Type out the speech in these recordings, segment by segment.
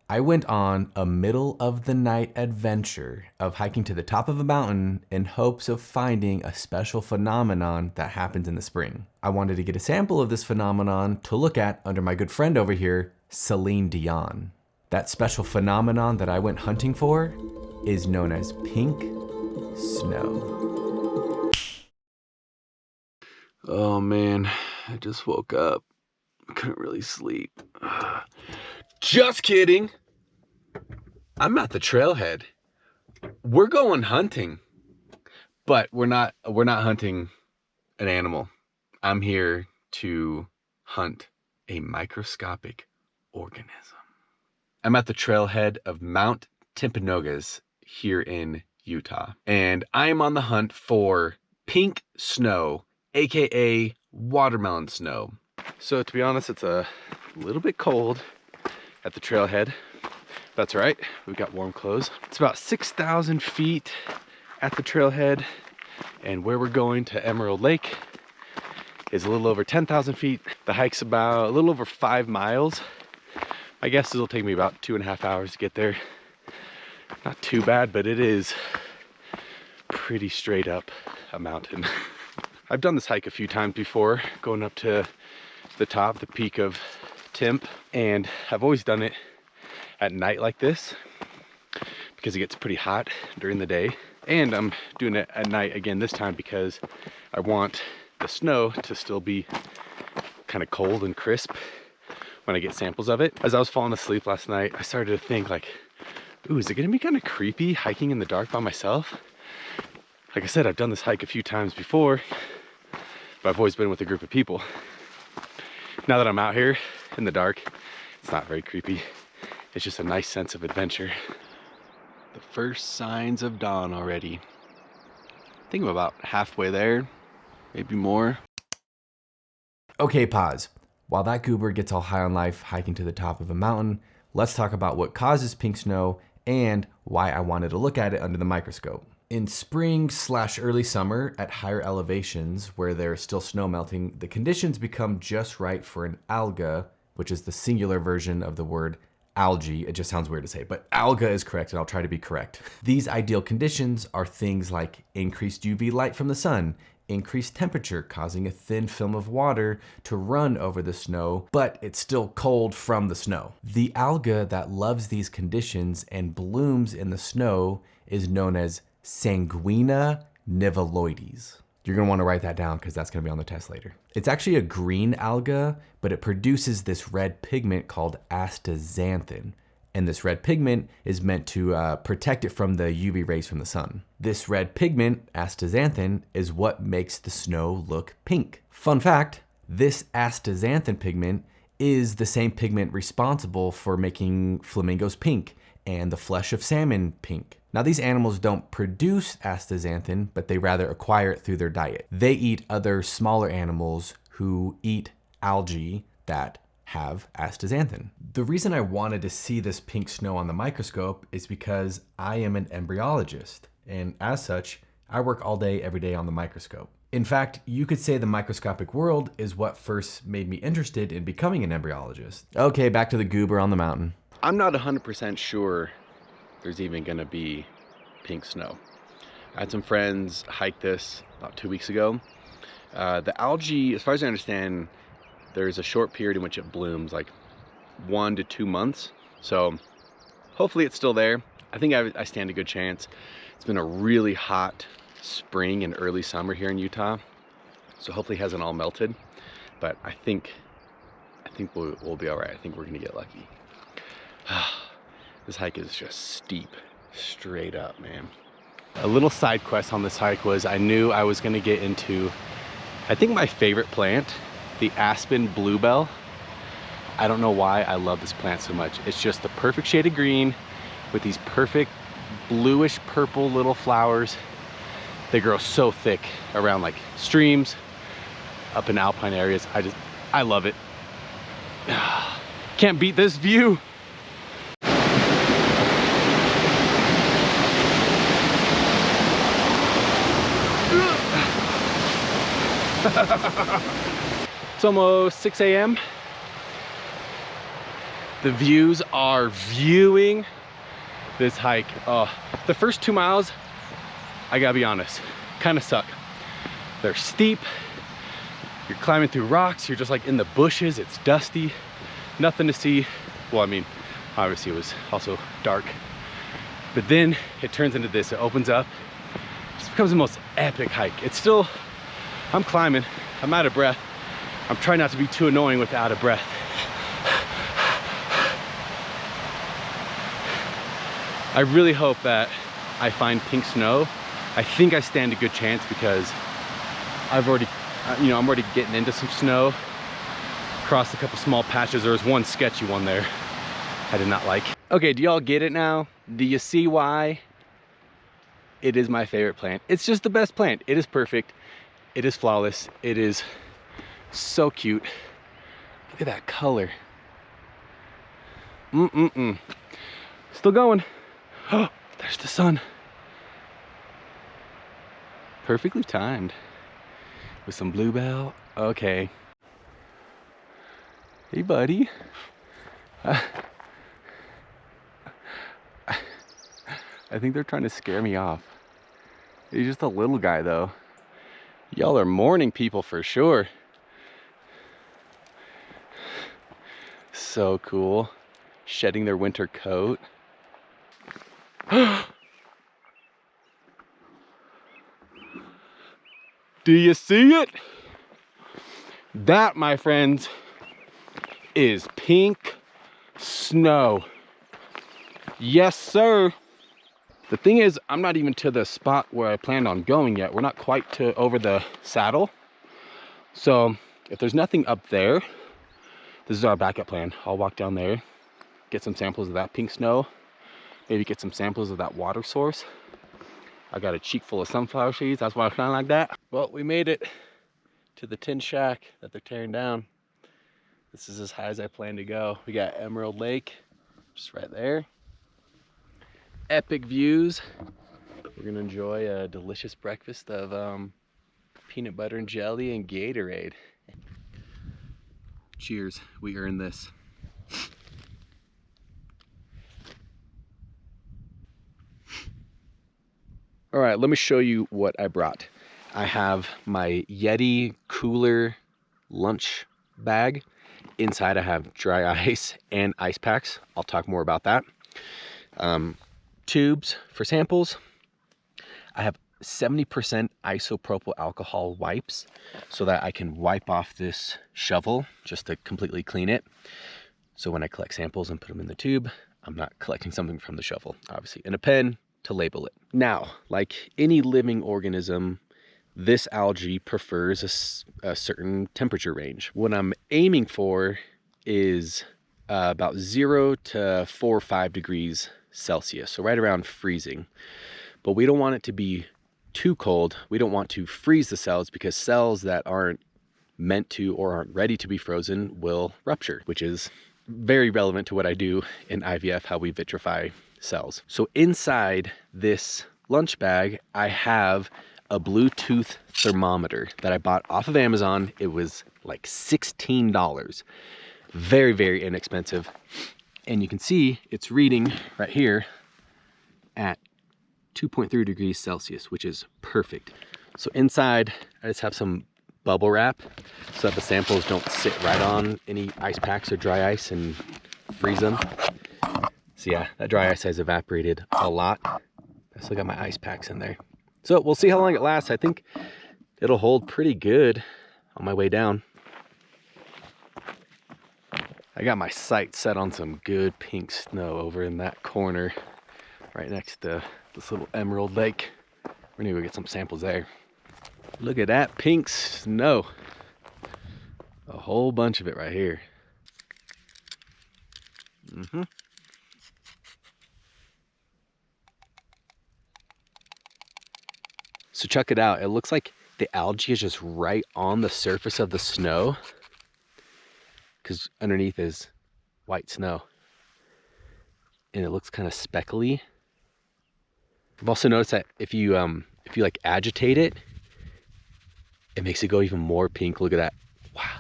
I went on a middle of the night adventure of hiking to the top of a mountain in hopes of finding a special phenomenon that happens in the spring. I wanted to get a sample of this phenomenon to look at under my good friend over here, Celine Dion. That special phenomenon that I went hunting for is known as pink snow. Oh man, I just woke up. I couldn't really sleep. Just kidding. I'm at the trailhead. We're going hunting, but we're not hunting an animal. I'm here to hunt a microscopic organism. I'm at the trailhead of Mount Timpanogos here in Utah, and I'm on the hunt for pink snow, aka watermelon snow. So to be honest, it's a little bit cold at the trailhead. That's right, we've got warm clothes. It's about 6,000 feet at the trailhead, and where we're going to Emerald Lake is a little over 10,000 feet. The hike's about a little over 5 miles. My guess is it'll take me about 2.5 hours to get there. Not too bad, but it is pretty straight up a mountain. I've done this hike a few times before, going up to the top, the peak of Timp, and I've always done it at night like this because it gets pretty hot during the day. And I'm doing it at night again this time because I want the snow to still be kind of cold and crisp when I get samples of it. As I was falling asleep last night, I started to think like, ooh, is it gonna be kind of creepy hiking in the dark by myself? Like I said, I've done this hike a few times before, but I've always been with a group of people. Now that I'm out here in the dark, it's not very creepy. It's just a nice sense of adventure. The first signs of dawn already. I think I'm about halfway there, maybe more. Okay, pause. While that goober gets all high on life hiking to the top of a mountain, let's talk about what causes pink snow and why I wanted to look at it under the microscope. In spring/early summer at higher elevations where there's still snow melting, the conditions become just right for an alga, which is the singular version of the word algae. It just sounds weird to say, but alga is correct, and I'll try to be correct. These ideal conditions are things like increased UV light from the sun, increased temperature causing a thin film of water to run over the snow, but it's still cold from the snow. The alga that loves these conditions and blooms in the snow is known as Sanguina niveloides. You're gonna wanna write that down because that's gonna be on the test later. It's actually a green alga, but it produces this red pigment called astaxanthin. And this red pigment is meant to protect it from the UV rays from the sun. This red pigment, astaxanthin, is what makes the snow look pink. Fun fact, this astaxanthin pigment is the same pigment responsible for making flamingos pink and the flesh of salmon pink. Now, these animals don't produce astaxanthin, but they rather acquire it through their diet. They eat other smaller animals who eat algae that have astaxanthin. The reason I wanted to see this pink snow on the microscope is because I am an embryologist, and as such, I work all day, every day on the microscope. In fact, you could say the microscopic world is what first made me interested in becoming an embryologist. Okay, back to the goober on the mountain. I'm not 100% sure there's even gonna be pink snow. I had some friends hike this about 2 weeks ago. The algae, as far as I understand, there's a short period in which it blooms, like 1 to 2 months. So hopefully it's still there. I think I stand a good chance. It's been a really hot spring and early summer here in Utah, so hopefully it hasn't all melted. But I think we'll be all right. I think we're gonna get lucky. This hike is just steep, straight up, man. A little side quest on this hike was I knew I was gonna get into, I think, my favorite plant, the aspen bluebell. I don't know why I love this plant so much. It's just the perfect shade of green with these perfect bluish purple little flowers. They grow so thick around like streams, up in alpine areas. I love it. Can't beat this view. It's almost 6 a.m. The views are viewing this hike. Oh, the first 2 miles, I gotta be honest, kind of suck. They're steep. You're climbing through rocks. You're just like in the bushes. It's dusty, nothing to see. Well, I mean, obviously it was also dark, but then it turns into this. It opens up. It just becomes the most epic hike. It's still, I'm climbing. I'm out of breath. I'm trying not to be too annoying with out of breath. I really hope that I find pink snow. I think I stand a good chance because I've already, I'm already getting into some snow. Crossed a couple small patches. There was one sketchy one there I did not like. Okay, do y'all get it now? Do you see why it is my favorite plant? It's just the best plant. It is perfect. It is flawless. It is so cute. Look at that color. Still going. Oh, there's the sun. Perfectly timed with some bluebell. Okay. Hey, buddy. I think they're trying to scare me off. He's just a little guy, though. Y'all are morning people for sure. So cool. Shedding their winter coat. Do you see it? That, my friends, is pink snow. Yes, sir. The thing is, I'm not even to the spot where I planned on going yet. We're not quite to over the saddle. So if there's nothing up there, this is our backup plan. I'll walk down there, get some samples of that pink snow, maybe get some samples of that water source. I got a cheek full of sunflower seeds. That's why I kind of like that. Well, we made it to the tin shack that they're tearing down. This is as high as I plan to go. We got Emerald Lake just right there. Epic views. We're gonna enjoy a delicious breakfast of peanut butter and jelly and Gatorade. Cheers, we earned this. All right, let me show you what I brought. I have my Yeti cooler lunch bag. Inside I have dry ice and ice packs. I'll talk more about that. Tubes for samples. I have 70% isopropyl alcohol wipes so that I can wipe off this shovel just to completely clean it. So when I collect samples and put them in the tube, I'm not collecting something from the shovel, obviously. And a pen to label it. Now, like any living organism, this algae prefers a certain temperature range. What I'm aiming for is about 0 to 4 or 5 degrees Celsius, so right around freezing. But we don't want it to be too cold. We don't want to freeze the cells because cells that aren't meant to or aren't ready to be frozen will rupture, which is very relevant to what I do in IVF, how we vitrify cells. So inside this lunch bag, I have a Bluetooth thermometer that I bought off of Amazon. It was like $16. Very, very inexpensive. And you can see it's reading right here at 2.3 degrees Celsius, which is perfect. So inside, I just have some bubble wrap so that the samples don't sit right on any ice packs or dry ice and freeze them. So yeah, that dry ice has evaporated a lot. I still got my ice packs in there. So we'll see how long it lasts. I think it'll hold pretty good on my way down. I got my sight set on some good pink snow over in that corner right next to this little Emerald Lake. We're gonna go get some samples there. Look at that pink snow. A whole bunch of it right here. So check it out. It looks like the algae is just right on the surface of the snow, because underneath is white snow. And it looks kind of speckly. I've also noticed that if you like agitate it, it makes it go even more pink. Look at that. Wow.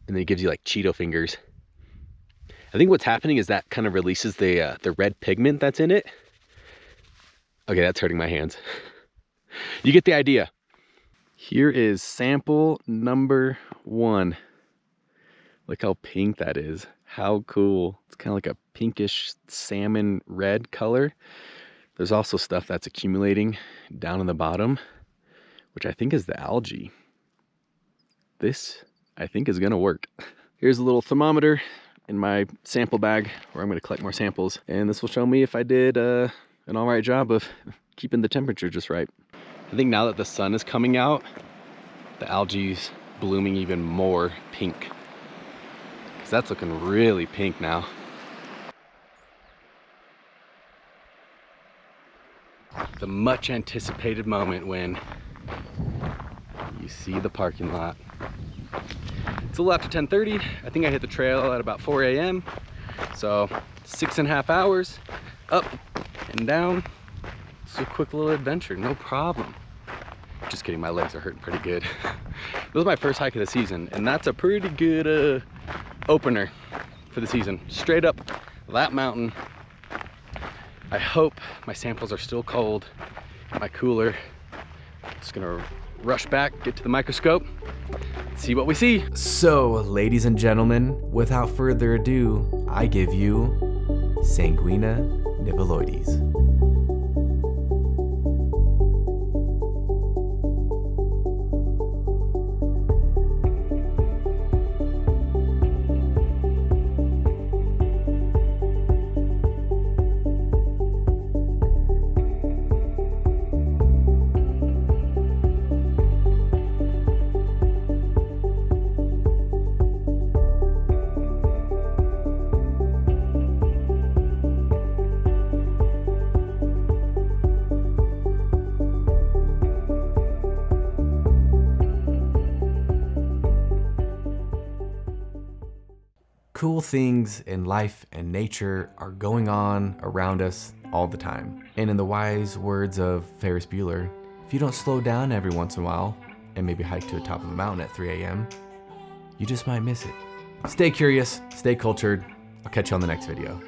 And then it gives you like Cheeto fingers. I think what's happening is that kind of releases the red pigment that's in it. Okay, that's hurting my hands. You get the idea. Here is sample number 1. Look how pink that is. How cool. It's kind of like a pinkish salmon red color. There's also stuff that's accumulating down in the bottom, which I think is the algae. This, I think, is gonna work. Here's a little thermometer in my sample bag where I'm gonna collect more samples, and this will show me if I did an all right job of keeping the temperature just right. I think now that the sun is coming out, the algae's blooming even more pink, because that's looking really pink now. The much anticipated moment when you see the parking lot. It's a little after 10:30. I think I hit the trail at about 4 a.m. So 6.5 hours up and down. It's a quick little adventure, no problem. Just kidding, my legs are hurting pretty good. This was my first hike of the season, and that's a pretty good opener for the season. Straight up that mountain. I hope my samples are still cold in my cooler. Just gonna rush back, get to the microscope, see what we see. So, ladies and gentlemen, without further ado, I give you Sanguina niveloides. Cool things in life and nature are going on around us all the time. And in the wise words of Ferris Bueller, if you don't slow down every once in a while and maybe hike to the top of a mountain at 3 a.m., you just might miss it. Stay curious, stay cultured. I'll catch you on the next video.